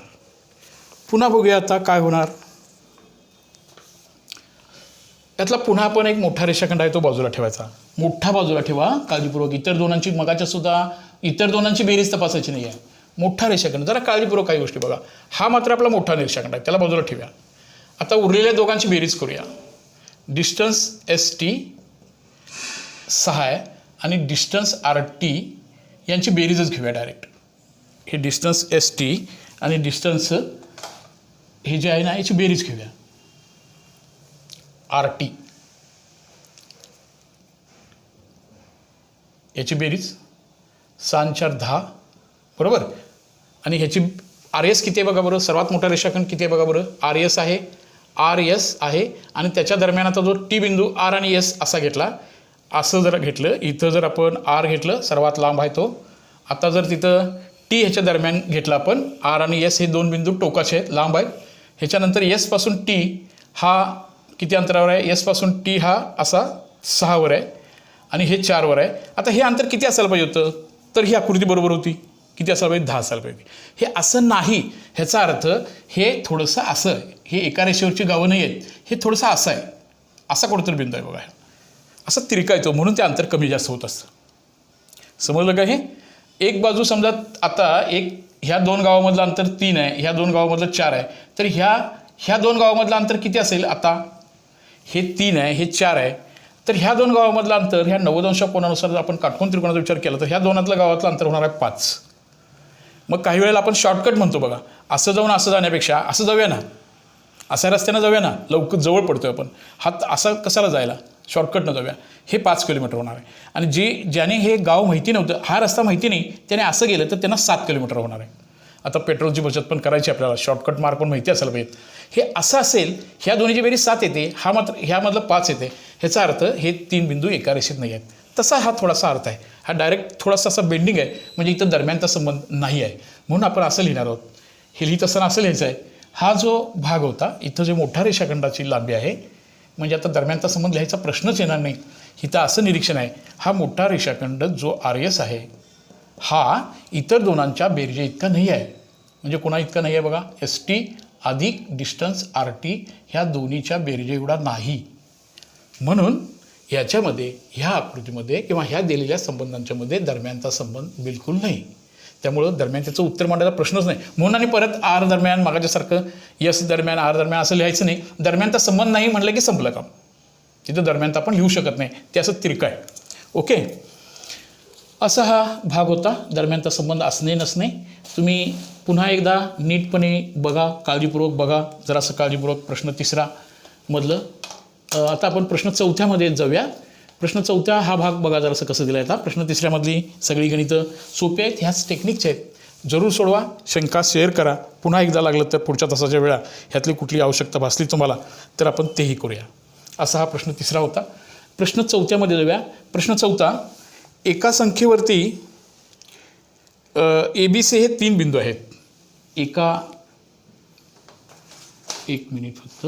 पुन्हा बघूया आता काय होणार. यातला पुन्हा आपण एक मोठा रेषाखंड आहे तो बाजूला ठेवायचा. मोठा बाजूला ठेवा काळजीपूर्वक. इतर दोनांची बेरीज तपासायची नाही आहे. मोठा रेषाखंड जरा काळजीपूर्वक काही गोष्टी बघा. हा मात्र आपला मोठा रेषाखंड आहे, त्याला बाजूला ठेवूया. आता उरलेल्या दोघांची बेरीज करूया. डिस्टन्स एस टी 6 आहे आणि डिस्टन्स आर टी यांची बेरीजच घेऊया डायरेक्ट. हे डिस्टन्स एस टी आणि डिस्टन्स हे जे आहे ना याची बेरीज घेऊया. आर टी याची बेरीज 6 4 10 बरोबर. आणि ह्याची आर एस किती आहे बघा बरं. सर्वात मोठा रेषाखंड किती आहे बघा बरं. आर एस आहे आणि त्याच्या दरम्यान आता जो टी बिंदू आर आणि एस असा घेतला, असं जर घेतलं, इथं जर आपण आर घेतलं सर्वात लांब आहे तो. आता जर तिथं टी ह्याच्या दरम्यान घेतला आपण, आर आणि एस हे दोन बिंदू टोकाचे आहेत, लांब आहेत. ह्याच्यानंतर एसपासून टी हा किती अंतरावर आहे. एसपासून टी हा असा 6 वर आहे आणि हे 4 वर आहे. आता हे अंतर किती असायला पाहिजे होतं, तर ही आकृती बरोबर होती. किती असायला पाहिजे, 10 असायला पाहिजे. हे असं नाही, ह्याचा अर्थ हे थोडंसं असं आहे. हे एका रेषेवरची गावं नाही आहेत, हे थोडंसं असं आहे. असा कुठंतरी बिंदू आहे बघा, असं तिरकायचो म्हणून ते अंतर कमी जास्त होत असतं. समजलं का. हे एक बाजू समजा आता ह्या दोन गावामधलं अंतर 3 आहे, ह्या दोन गावामधलं 4 आहे, तर ह्या दोन गावामधलं अंतर किती असेल. आता हे 3 आहे, हे 4 आहे, तर ह्या दोन गावामधलं अंतर ह्या 90 अंश कोणानुसार जर आपण काटकोन त्रिकोणाचा विचार केला तर ह्या दोनातल्या गावातलं अंतर होणार आहे 5. मग काही वेळेला आपण शॉर्टकट म्हणतो बघा, असं जाऊन असं जाण्यापेक्षा असं जाऊया ना, अशा रस्त्यानं जाऊया ना, लवकर जवळ पडतोय आपण. असा कशाला जायला, शॉर्टकटनं जाऊया. हे 5 किलोमीटर होणार आहे. आणि ज्याने हे गाव माहिती नव्हतं, हा रस्ता माहिती नाही, त्याने असं गेलं तर त्यांना 7 किलोमीटर होणार आहे. आता पेट्रोलची बचत पण करायची आपल्याला, शॉर्टकट मार्ग पण माहिती असायला पाहिजे. हे असं असेल, ह्या दोन्हीची बेरीज 7 येते, ह्यामधलं 5 येते. ह्याचा अर्थ हे 3 बिंदू एका रेषेत नाही आहेत. तसा हा थोडासा अर्थ आहे. हा डायरेक्ट थोडासा असा बेंडिंग आहे, म्हणजे इथं दरम्यानचा संबंध नाही आहे, म्हणून आपण असं लिहिणार आहोत. हे लिहित असताना असं लिहायचं आहे. हा जो भाग होता, इथं जे मोठ्या रेषाखंडाची लांबी आहे, म्हणजे आता दरम्यानचा संबंध लिहायचा प्रश्नच येणार नाही. इथं असं निरीक्षण आहे, हा मोठा रेषाखंड जो आर एस आहे, हा इतर दोनांच्या बेरजे इतका नाही आहे. म्हणजे कोणा इतका नाही आहे बघा, एस टी अधिक डिस्टन्स RT ह्या दोन्हीच्या बेरजे एवढा नाही. म्हणून याच्यामध्ये ह्या आकृतीमध्ये किंवा ह्या दिलेल्या संबंधांच्या मध्ये दरम्यानचा संबंध बिलकुल नाही. त्यामुळं दरम्यान त्याचं उत्तर मांडायचा प्रश्नच नाही. म्हणून आणि परत R दरम्यान मागाच्यासारखं S दरम्यान R दरम्यान असं लिहायचं नाही. दरम्यानचा संबंध नाही म्हटलं की संपलं काम. तिथं दरम्यानचा आपण लिहू शकत नाही, ते असं तिरकं आहे. ओके, असा हा भाग होता दरम्यानचा संबंध असणे नसणे. तुम्ही पुन्हा एकदा नीटपणे बघा, काळजीपूर्वक बघा, जरासं काळजीपूर्वक. प्रश्न 3 मधलं आता आपण प्रश्न 4मध्ये जाऊया. प्रश्न 4 हा भाग बघा जरासं कसं दिला आहे. आता प्रश्न 3 मधली सगळी गणितं सोपी आहेत, ह्याच टेक्निकचे आहेत. जरूर सोडवा, शंका शेअर करा. पुन्हा एकदा लागलं तर पुढच्या तासाच्या वेळा ह्यातली कुठली आवश्यकता भासली तुम्हाला तर आपण तेही करूया. असा हा प्रश्न 3 होता. प्रश्न 4मध्ये जाऊया. प्रश्न 4, एका संख्येवरती ABC हे 3 बिंदू आहेत. एक मिनिट फक्त.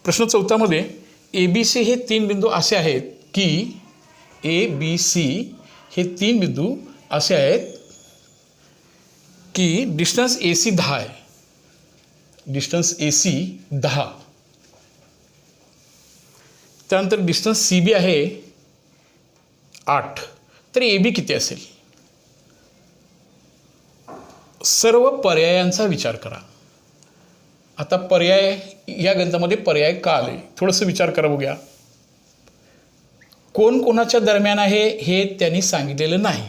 प्रश्न 4मध्ये ABC हे 3 बिंदू असे आहेत की ABC हे 3 बिंदू असे आहेत की डिस्टन्स AC 10 आहे. Distance AC 10. त्यानंतर डिस्टन्स CB आहे 8. तर AB किती असेल? सर्व पर्यायांचा विचार करा. आता पर्याय या गणितामध्ये पर्याय का आले थोडंसं विचार करा बघूया. कोण कोणाच्या दरम्यान आहे हे त्यांनी सांगितलेलं नाही.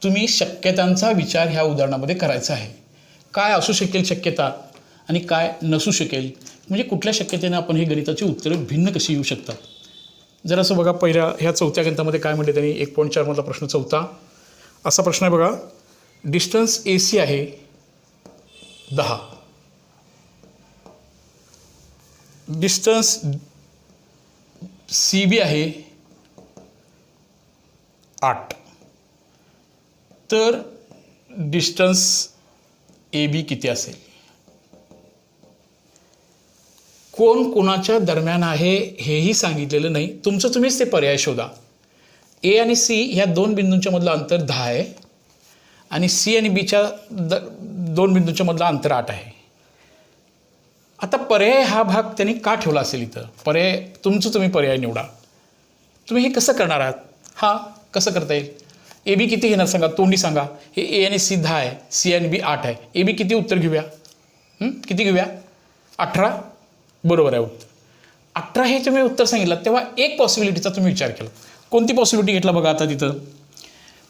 तुम्ही शक्यतांचा विचार ह्या उदाहरणामध्ये करायचा आहे. काय असू शकेल शक्यता आणि काय नसू शकेल, म्हणजे कुठल्या शक्यतेने आपण ही गणिताची उत्तरं भिन्न कशी येऊ शकतात. जरासं बघा, पहिल्या ह्या 4थ्या गणितामध्ये काय म्हणते त्यांनी. 1.4 मधला प्रश्न 4 असा प्रश्न आहे बघा. डिस्टन्स AC आहे 10. डिस्टन्स CB आहे 8. तर डिस्टन्स AB किती असेल? कोण कोणाच्या दरम्यान आहे हेही सांगितलेलं नाही. तुमचं तुम्हीच ते पर्याय शोधा. A आणि C ह्या 2 बिंदूंच्या मधलं अंतर 10 आहे आणि C आणि Bच्या 2 बिंदूंच्या मधलं अंतर 8 आहे. आता पर्याय हा भाग त्यांनी का ठेवला असेल इथं? पर्याय तुमचं तुम्ही पर्याय निवडा. तुम्ही हे कसं करणार आहात? हा कसं करता येईल? AB किती घेणार सांगा, तोंडी सांगा. हे A आणि C 10 आहे, C आणि B 8 आहे. AB किती उत्तर घेऊया? किती घेऊया? 18. बरोबर आहे उत्तर. 18 हे तुम्ही उत्तर सांगितलं तेव्हा एक पॉसिबिलिटीचा तुम्ही विचार केला. कोणती पॉसिबिलिटी घेतला बघा आता तिथं?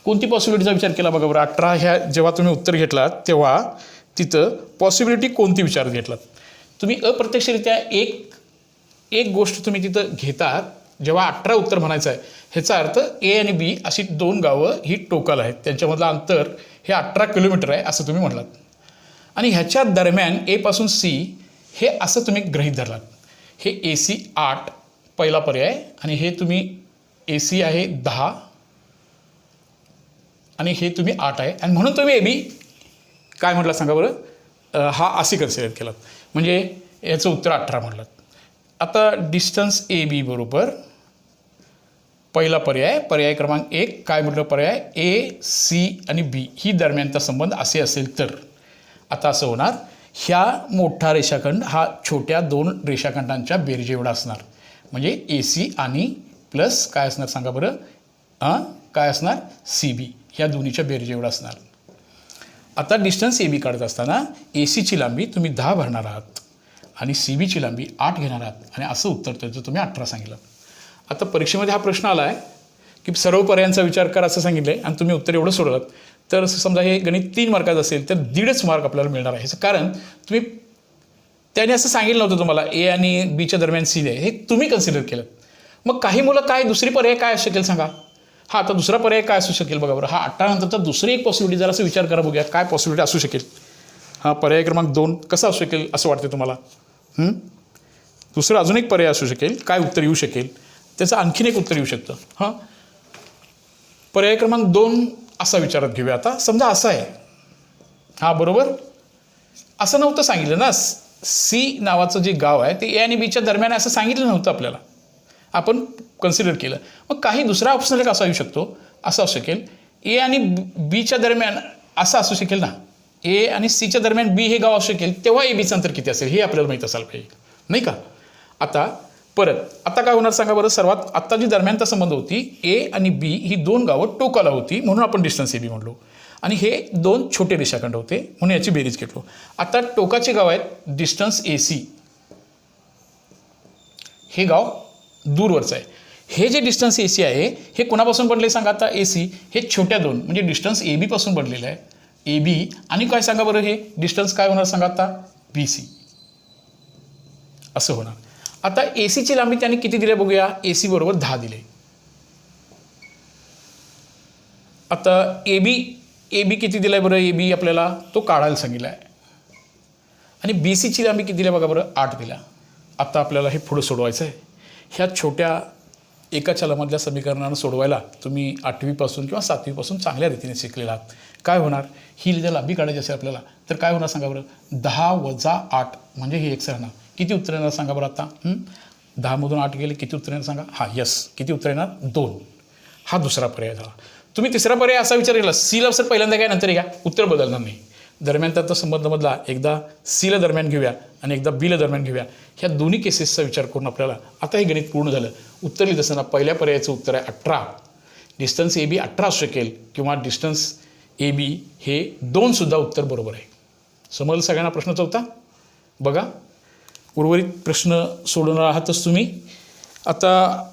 कोणती पॉसिबिलिटीचा विचार केला बघा बरं? 18 ह्या जेव्हा तुम्ही उत्तर घेतलात तेव्हा तिथं पॉसिबिलिटी कोणती विचारात घेतलात? तुम्ही अप्रत्यक्षरित्या एक गोष्ट तुम्ही तिथं घेतात. जेव्हा 18 उत्तर म्हणायचं आहे ह्याचा अर्थ A आणि B अशी 2 गावं ही टोकाला आहेत, त्यांच्यामधलं अंतर हे 18 किलोमीटर आहे असं तुम्ही म्हटलात. आणि ह्याच्या दरम्यान A पासून C हे असं तुम्ही गृहीत धरलात. हे AC 8 पहिला पर्याय आणि हे तुम्ही AC आहे 10 आणि हे तुम्ही 8 आहे आणि म्हणून तुम्ही AB काय म्हटलं सांगा बरं? हा असे कन्सिडर केलात, म्हणजे याचं उत्तर 18 म्हटलं. आता डिस्टन्स AB बरोबर पहिला पर्याय क्रमांक 1 काय म्हटलं? पर्याय A, C आणि B ही दरम्यानचा संबंध असे असेल तर आता असं होणार, ह्या मोठा रेषाखंड हा छोट्या 2 रेषाखंडांच्या बेरजे एवढा असणार. म्हणजे AC आणि प्लस काय असणार सांगा बरं? काय असणार? CB ह्या दोन्हीच्या बेरजे एवढा असणार. आता डिस्टन्स AB काढत असताना ACची लांबी तुम्ही 10 भरणार आहात आणि CBची लांबी 8 घेणार आहात आणि असं उत्तर त्याचं तुम्ही 18 सांगितलं. आता परीक्षेमध्ये हा प्रश्न आला आहे की सर्व पर्यायांचा विचार करा असं सांगितलं आहे आणि तुम्ही उत्तर एवढं सोडलात तर समजा हे गणित 3 मार्काचं असेल तर 1.5 मार्क आपल्याला मिळणार आहे. कारण तुम्ही त्याने असं सांगितलं नव्हतं तुम्हाला A आणि Bच्या दरम्यान C आहे, हे तुम्ही कन्सिडर केलं. मग काही मुलं काय दुसरी पर्याय काय असू शकेल सांगा? हा आता दुसरा पर्याय काय असू शकेल बघा बरं. हा 18 नंतर तर दुसरी एक पॉसिबिलिटी जरा असं विचार करा बघूया काय पॉसिबिलिटी असू शकेल. हा पर्याय क्रमांक 2 कसा असू शकेल असं वाटते तुम्हाला? दुसरं अजून एक पर्याय असू शकेल, काय उत्तर येऊ शकेल त्याचं आणखीन एक उत्तर येऊ शकतं. हां, पर्याय क्रमांक 2 असा विचारात घेऊया. आता समजा असा आहे, हां बरोबर, असं नव्हतं सांगितलं ना. C नावाचं जे गाव आहे ते A आणि Bच्या दरम्यान असं सांगितलं नव्हतं आपल्याला, आपण कन्सिडर केलं. मग काही दुसरा ऑप्शनल एक असा येऊ शकतो, असं असू शकेल ए आणि बीच्या दरम्यान असं असू शकेल ना, ए आणि सीच्या दरम्यान बी हे गाव असू शकेल, तेव्हा ए बीचं अंतर किती असेल हे आपल्याला माहीत असायला पाहिजे, नाही का? आता आता काय होणार सांगा बरं. सर्वात आत्ता जी दरम्यानचा संबंध होती, ए आणि बी ही दोन गावं टोकाला होती म्हणून आपण डिस्टन्स ए बी म्हणलो, आणि हे दोन छोटे रेषाखंड होते म्हणून याची बेरीज घेतलो. आता टोकाचे गाव आहेत डिस्टन्स ए सी, हे गाव दूरवरचं आहे. हे जे डिस्टन्स ए सी आहे हे कोणापासून बनले सांगा आता. ए सी हे छोट्या दोन म्हणजे डिस्टन्स ए बी पासून बनलेलं आहे, ए बी, आणि काय सांगा बरं हे डिस्टन्स काय होणार सांगा आता, बी सी असं होणार. आता ए सीची लांबी त्याने किती दिली बघूया. ए सी बरोबर 10 दिले. आता ए बी किती दिलाय बरं. ए बी आपल्याला तो काढायला सांगितला आहे, आणि बी सीची लांबी किती दिल्या बघा बरं, 8 दिला. आता आपल्याला हे पुढं सोडवायचं आहे. ह्या छोट्या एका चलामधल्या समीकरणानं सोडवायला तुम्ही 8वीपासून किंवा 7वीपासून चांगल्या रीतीने शिकलेला आहात. काय होणार, ही जर लांबी काढायची असेल आपल्याला तर काय होणार सांगा बरं. 10 वजा 8 म्हणजे हे एक्स राहणार. किती उत्तर येणार सांगा बरं आता. 10 मधून 8 गेले, किती उत्तर येणार सांगा. हां यस, किती उत्तर येणार, 2. हा दुसरा पर्याय झाला. तुम्ही तिसरा पर्याय असा विचार केला, सीला सर पहिल्यांदा काय नंतर घ्या, उत्तर बदलणार नाही. दरम्यान त्याचा संबंधमधला एकदा सीला दरम्यान घेऊया आणि एकदा बीला दरम्यान घेऊया. ह्या दोन्ही केसेसचा विचार करून आपल्याला आता हे गणित पूर्ण झालं. उत्तर लिहित असताना पहिल्या पर्यायाचं उत्तर आहे 18. डिस्टन्स ए बी 18 असू शकेल किंवा डिस्टन्स ए बी हे 2 सुद्धा उत्तर बरोबर आहे. समजलं सगळ्यांना प्रश्न चौथा. बघा उर्वरित प्रश्न सोडवणार आहातच तुम्ही. आता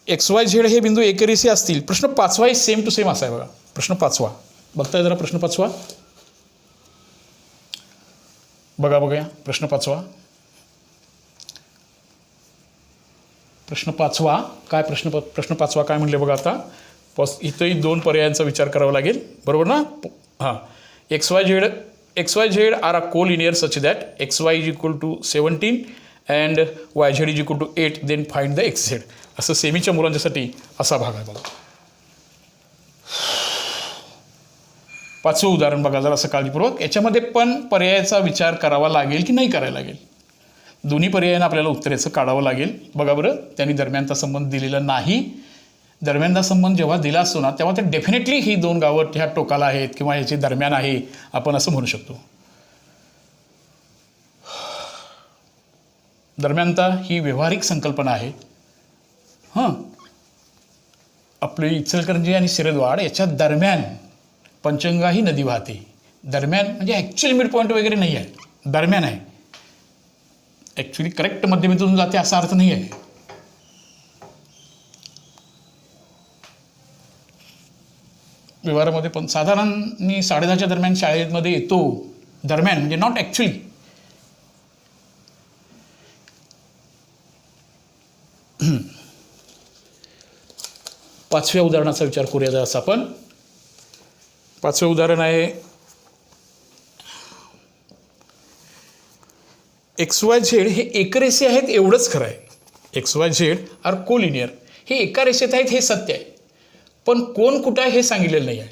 एक्स वाय झेड हे बिंदू एकरेषी असतील. प्रश्न 5वा ही सेम टू सेम असा आहे बघा. प्रश्न 5वा बघताय जरा. प्रश्न 5वा बघूया. प्रश्न 5वा काय प्रश्न 5वा काय म्हणले बघा. आता इथंही 2 पर्यायांचा विचार करावा लागेल, बरोबर ना. हां, X Y Z are a collinear such that X Y is equal to 17 and Y Z is equal to 8, then find the X Z. असं सेमीच्या मुलांच्यासाठी असा भाग आहे बघा. 5वं उदाहरण बघा जरा असं काळजीपूर्वक. याच्यामध्ये पण पर्यायाचा विचार करावा लागेल की नाही करायला लागेल. दोन्ही पर्यायानं आपल्याला उत्तर याचं काढावं लागेल. बघा बरं, त्यांनी दरम्यानचा संबंध दिलेला नाही. दरम्यानचा संबंध जेव्हा दिला असतो ना तेव्हा ते डेफिनेटली ही 2 गावं ह्या टोकाला आहेत किंवा ह्याची दरम्यान आहे आपण असं म्हणू शकतो. दरम्यानता ही व्यावहारिक संकल्पना आहे. आपली इचलकरंजी आणि शिरदवाड याच्या दरम्यान पंचगंगा ही नदी वाहते. दरम्यान म्हणजे ॲक्च्युअली मिड पॉईंट वगैरे नाही आहे, दरम्यान आहे. ॲक्च्युली करेक्ट मध्यबिंदूतून जाते असा अर्थ नाही आहे. व्यवहारामध्ये पण साधारण मी 10:30च्या दरम्यान शाळेमध्ये येतो. दरम्यान म्हणजे नॉट ॲक्च्युली. पाचव्या उदाहरणाचा विचार करूया जरा असं आपण. 5वं उदाहरण आहे एक्स वाय झेड हे एकरेषी आहेत एवढंच खरं आहे. X Y Z are collinear हे एका रेषेत आहेत हे सत्य आहे, पण कोण कुठं आहे हे सांगितलेलं नाही आहे.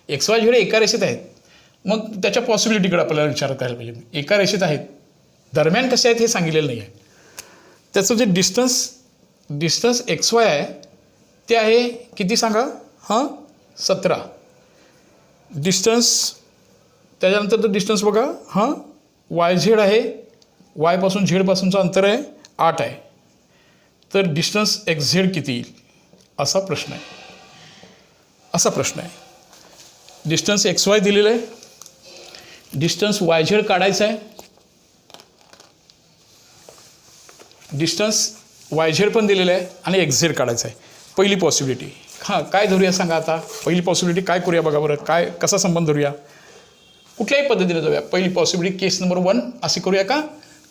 एक्स वाय झेड एका रेषेत आहेत, मग त्याच्या पॉसिबिलिटीकडे आपल्याला विचार करायला पाहिजे. एका रेषेत आहेत, दरम्यान कसे आहेत हे सांगितलेलं नाही आहे. त्याचं जे डिस्टन्स एक्स वाय आहे ते आहे किती सांगा. 17. डिस्टन्स त्याच्यानंतर तर डिस्टन्स बघा. वाय झेड आहे, वायपासून झेडपासूनचं अंतर आहे 8 आहे. तर डिस्टन्स एक्स झेड किती येईल असा प्रश्न आहे. डिस्टन्स एक्स वाय दिलेलं आहे, डिस्टन्स वाय झेड काढायचं आहे, डिस्टन्स वाय झेड पण दिलेलं आहे आणि एक्स झेड काढायचं आहे. पहिली पॉसिबिलिटी काय धरूया सांगा. आता पहिली पॉसिबिलिटी काय करूया बघा बरं. कसा संबंध धरूया, कुठल्याही पद्धतीने जाऊया. पहिली पॉसिबिलिटी केस नंबर 1 अशी करूया का.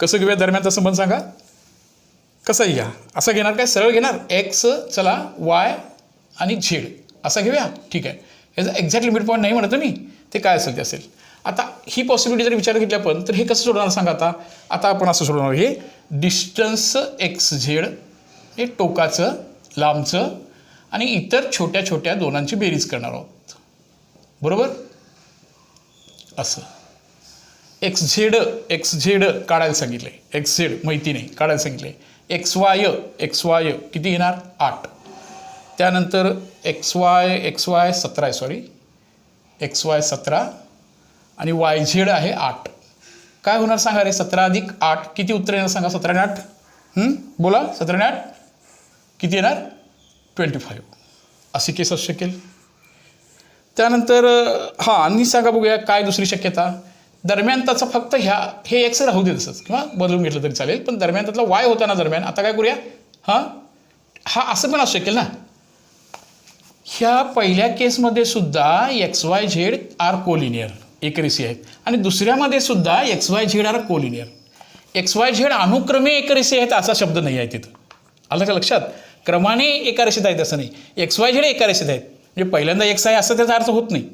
कसं घेऊया दरम्यानचा संबंध सांगा. कसाही घ्या. असं घेणार काय, सरळ घेणार. एक्स चला वाय आणि झेड असा घेऊया. ठीक आहे. याचा एक्झॅक्टली मिड पॉईंट नाही म्हणत मी, ते काय असेल ते असेल. आता ही पॉसिबिलिटी जर विचार घेतली आपण तर हे कसं सोडणार सांगा. आता आपण असं सोडणार. हे डिस्टन्स एक्स झेड हे टोकाचं लांबचं आणि इतर छोट्या छोट्या दोनांची बेरीज करणार आहोत, बरोबर. असं एक्स झेड काढायला सांगितले. एक्स झेड माहिती नाही काढायला सांगितले. एक्स वाय किती येणार 8. त्यानंतर एक्स वाय 17 आहे, सॉरी एक्स वाय 17 आणि वाय झेड आहे 8. काय होणार सांगा रे? 17 अधिक 8 किती उत्तर येणार सांगा? 17 आणि 8 बोला. 17 आणि 8 किती येणार? 25. अशी केस असू शकेल. त्यानंतर हां, आणि सांगा बघूया काय दुसरी शक्यता. दरम्यान त्याचा फक्त हे एक्स राहू दे तसंच किंवा बदलून घेतलं तरी चालेल, पण दरम्यान त्यातला वाय होता ना दरम्यान. आता काय करूया? हा असं पण असू शकेल ना. ह्या पहिल्या केसमध्ये सुद्धा X Y Z are collinear, एकरेषी आहेत, आणि दुसऱ्यामध्ये सुद्धा X Y Z are collinear. X Y Z अनुक्रमे एकरेषी आहेत असा शब्द नाही आहे तिथं. आलं का लक्षात? क्रमाने एका रेषेत आहेत असं नाही. एक्स वाय झेड एका रेषेत आहेत, म्हणजे पहिल्यांदा एक्स आहे असं त्याचा अर्थ होत नाही,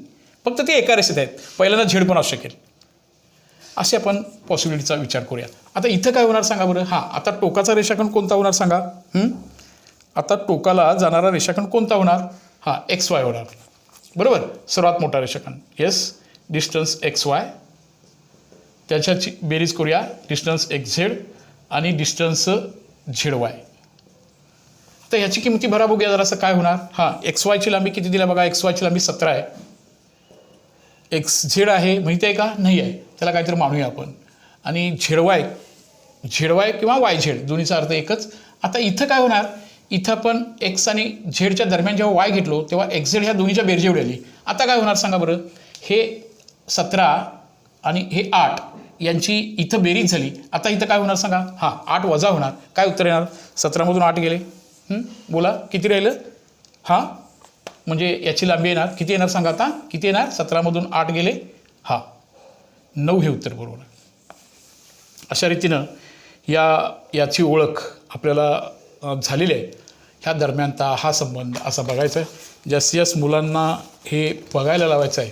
फक्त ते एका रेषेत आहेत. पहिल्यांदा झेड पण असू शकेल. असे आपण पॉसिबिलिटीचा विचार करूया. आता इथं काय होणार सांगा बरं? आता टोकाचा रेषाखंड कोणता होणार सांगा? आता टोकाला जाणारा रेषाखंड कोणता होणार? एक्स वाय होणार, बरोबर. सर्वात मोठा रेषाखंड. येस, डिस्टन्स एक्स वाय, त्याच्याची बेरीज करूया. डिस्टन्स एक्स झेड आणि डिस्टन्स झेड वाय. तर ह्याची किमती भरा बघूया जरासं काय होणार. एक्स वायची लांबी किती दिल्या बघा. एक्स वायची लांबी 17 आहे. एक्स झेड आहे माहिती आहे का? नाही आहे, त्याला काहीतरी मानूया आपण. आणि झेड वाय किंवा वाय झेड दोन्हीचा अर्थ एकच. आता इथं काय होणार? इथं आपण एक्स आणि झेडच्या दरम्यान जेव्हा वाय घेतलो तेव्हा एक्स झेड ह्या दोन्हीच्या बेरजे एवढी आली. आता काय होणार सांगा बरं? हे 17 आणि हे 8 यांची इथं बेरीज झाली. आता इथं काय होणार सांगा? 8 वजा होणार. काय उत्तर येणार? 17मधून 8 गेले. बोला किती राहिलं? म्हणजे याची लांबी येणार किती येणार सांगा? आता किती येणार? 17मधून 8 गेले 9 हे उत्तर बरोबर आहे. अशा रीतीनं याची ओळख आपल्याला झालेली आहे. ह्या दरम्यानचा हा संबंध असा बघायचा आहे. जास्तीत मुलांना हे बघायला लावायचं आहे.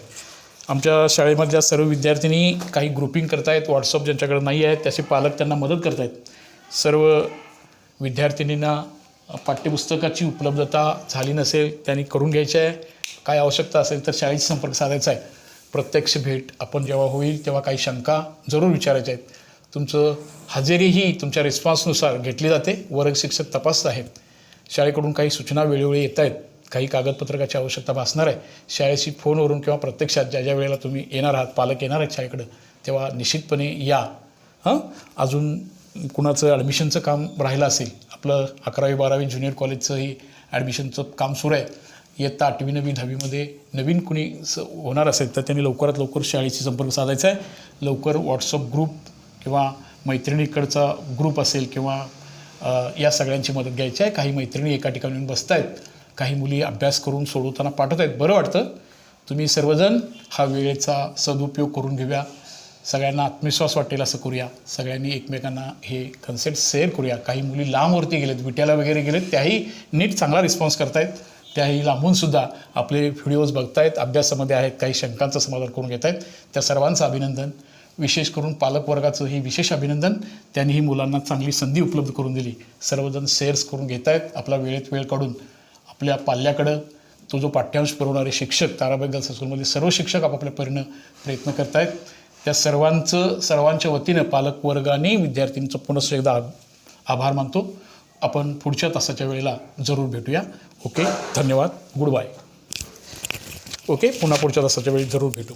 आमच्या शाळेमधल्या सर्व विद्यार्थिनी काही ग्रुपिंग करतायत. व्हॉट्सअप ज्यांच्याकडे नाही आहेत त्याचे पालक त्यांना मदत करत आहेत. सर्व विद्यार्थिनींना पाठ्यपुस्तकाची उपलब्धता झाली नसेल त्यांनी करून घ्यायची आहे. काय आवश्यकता असेल तर शाळेशी संपर्क साधायचा आहे. प्रत्यक्ष भेट आपण जेव्हा होईल तेव्हा काही शंका जरूर विचारायच्या आहेत. तुमचं हजेरीही तुमच्या रिस्पॉन्सनुसार घेतली जाते. वर्ग शिक्षक तपासत आहेत. शाळेकडून काही सूचना वेळोवेळी येत आहेत. काही कागदपत्रकाची आवश्यकता भासणार आहे. शाळेशी फोनवरून किंवा प्रत्यक्षात ज्या ज्या वेळेला तुम्ही येणार आहात, पालक येणार आहेत शाळेकडं, तेव्हा निश्चितपणे या. अजून कुणाचं ॲडमिशनचं काम राहिलं असेल, आपलं 11वी 12वी ज्युनियर कॉलेजचंही ॲडमिशनचं काम सुरू आहे. इयत्ता 8वी 9वी 10वीमध्ये नवीन कुणी होणार असेल तर त्यांनी लवकरात लवकर शाळेशी संपर्क साधायचा आहे. लवकर व्हॉट्सअप ग्रुप किंवा मैत्रिणीकडचा ग्रुप असेल किंवा या सगळ्यांची मदत घ्यायची आहे. काही मैत्रिणी एका ठिकाणी येऊन बसत आहेत, काही मुली अभ्यास करून सोडवताना पाठवत आहेत. बरं वाटतं. तुम्ही सर्वजण हा वेळेचा सदुपयोग करून घेऊया. सगळ्यांना आत्मविश्वास वाटेल असं करूया. सगळ्यांनी एकमेकांना हे कन्सेप्ट शेअर करूया. काही मुली लांबवरती गेलेत, विट्याला वगैरे गेलेत, त्याही नीट चांगला रिस्पॉन्स करतायत. त्याही लांबूनसुद्धा आपले व्हिडिओज बघतायत, अभ्यासामध्ये आहेत, काही शंकांचं समाधान करून घेत आहेत. त्या सर्वांचं अभिनंदन. विशेष करून पालकवर्गाचंही विशेष अभिनंदन. त्यांनीही मुलांना चांगली संधी उपलब्ध करून दिली. सर्वजण शेअर्स करून घेत आहेत. आपला वेळेत वेळ काढून आपल्या पाल्याकडं तो जो पाठ्यांश पुरवणारे शिक्षक ताराबाई गर्ल्स हायस्कूलमधले सर्व शिक्षक आपापल्या परीनं प्रयत्न करत आहेत. त्या सर्वांच्या वतीनं पालकवर्गाने विद्यार्थ्यांचं पुनश्च एकदा आभार मानतो. आपण पुढच्या तासाच्या वेळेला जरूर भेटूया. ओके, धन्यवाद. Good bye. ओके, पुन्हा पुढच्या तासाच्या वेळी जरूर भेटू.